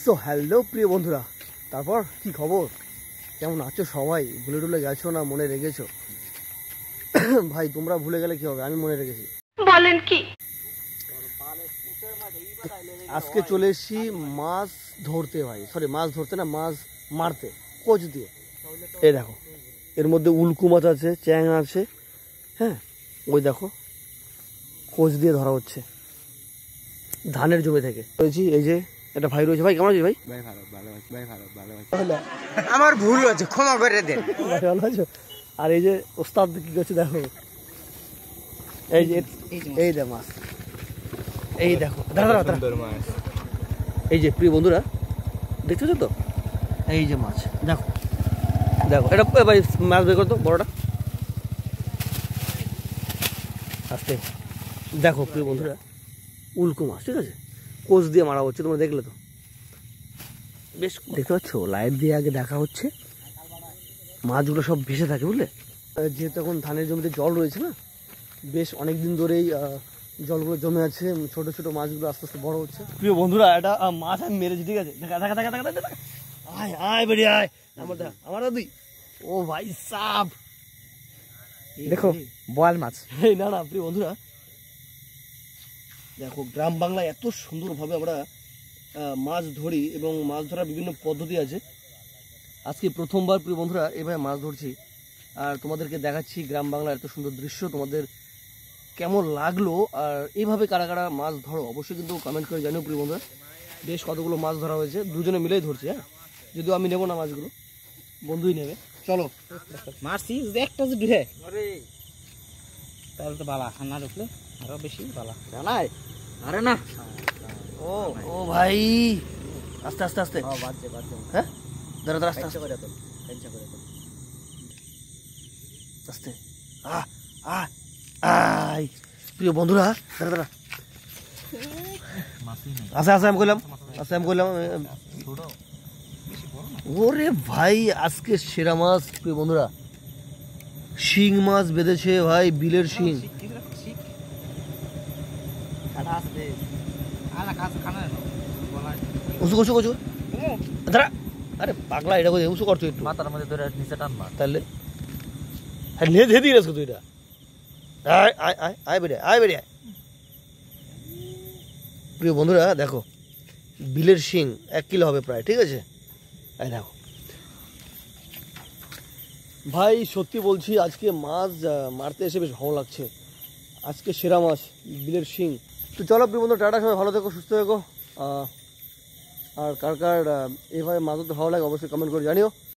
So hello প্রিয় বন্ধুরা, তারপর কি খবর, কেমন আছো সবাই? ভুলে টুলে গেছো না মনে রেখেছো? ভাই তোমরা ভুলে গেলে কি হবে, আমি মনে রেখেছি। বলেন কি? আজকে চলে এসেছি মাছ ধরতে, ভাই সরি মাছ ধরতে না, মাছ মারতে কোচ দিয়ে। এই দেখো, এর মধ্যে উল্কু মাছ আছে, চ্যাং আছে, হ্যাঁ ওই দেখো কোচ দিয়ে ধরা হচ্ছে ধানের জমি থেকে। রয়েছি এই যে এটা ভাই রয়েছে। ভাই কেমন আছিস ভাই? ভাই ভালো, ভালো আছি ভাই, ভালো ভালো আছি। আমার ভুল হয়েছে, ক্ষমা করে দেন ভাই ভালো আছো? আর এই যে ওস্তাদ কি করছে দেখো, এই যে এই দেখ মাছ, এই দেখো মাছ, এই যে প্রিয় বন্ধুরা দেখতেছো তো, এই যে মাছ দেখো দেখো। এটা ভাই মাছ বের করতো বড়টা আস্তে। দেখো প্রিয় বন্ধুরা উল্কু মাছ, ঠিক আছে, কোচ দিয়ে মারা হচ্ছে, তোমরা দেখলে তো বেশ দেখতে পাচ্ছ, লাইট দিয়ে আগে দেখা হচ্ছে মাছগুলো সব ভেসে থাকে বুঝলে। যেহেতু এখন ধানের জমিতে জল রয়েছে না, বেশ অনেক দিন ধরেই জলগুলো জমে আছে, ছোট ছোট মাছগুলো আস্তে আস্তে বড় হচ্ছে। প্রিয় বন্ধুরা এটা মাছ আমি মেরেছি, ঠিক আছে, দেখা দেখা দেখা দেখা দেখা, আয় আয় বেরি আয়, আমার দেখা আমার দাদি। ও ভাই সাব দেখো বোয়াল মাছ। এই না না প্রিয় বন্ধুরা দেখো, গ্রাম বাংলায় এত সুন্দরভাবে আমরা মাছ ধরি এবং মাছ ধরার বিভিন্ন পদ্ধতি আছে। আজকে প্রথমবার প্রিয় বন্ধুরা এভাবে মাছ ধরছি, আর তোমাদেরকে দেখাচ্ছি গ্রাম বাংলার এত সুন্দর দৃশ্য। তোমাদের কেমন লাগলো আর এইভাবে কারা কারা মাছ ধরো অবশ্যই কিন্তু কমেন্ট করে জানিও প্রিয় বন্ধুরা। বেশ কতগুলো মাছ ধরা হয়েছে, দুজনে মিলেই ধরছি, হ্যাঁ যদিও আমি নেবো না মাছগুলো, বন্ধুই নেবে। চলো মারছি একটা যে ঢুকে তাহলে তো বালা, না ঢুকলে আরো বেশি বালা জানাই। আরে না ও ও ভাই আস্তে আস্তে আস্তে, বাজছে বাজছে, হ্যাঁ দাঁড়া দাঁড়া আস্তে আস্তে করে তো টেনশন করে তো আস্তে। আই প্রিয় বন্ধুরা দাঁড়া দাঁড়া, আচ্ছা আচ্ছা আমি কইলাম, আচ্ছা আমি কইলাম। ওরে ভাই আজকে সেরা মাছ প্রিয় বন্ধুরা, শিং মাছ বেঁধেছে ভাই, বিলের শিং। উঁচু করছো করছো দাঁড়া, আরে পাগলা এটা করে উঁচু করছো একটু, মাথার মধ্যে ধরে নিচে টান মার তাহলে হ্যাঁ নে দিয়ে দিয়েছো তুই এটা। আয় আয় আয় আয় বেরিয়ে আয় বেরিয়ে। প্রিয় বন্ধুরা দেখো বিলের শিং 1 কিলো হবে প্রায়, ঠিক আছে। এই দেখো ভাই সত্যি বলছি আজকে মাছ মারতে এসে বেশ ভালো লাগছে, আজকে সেরা মাছ বিলের শিং। তো চলো প্রিয় বন্ধু টাটা, সবাই ভালো থেকো সুস্থ থেকো। আর কার কার এইভাবে মাছ ধরতে ভালো লাগে অবশ্যই কমেন্ট করে জানিও।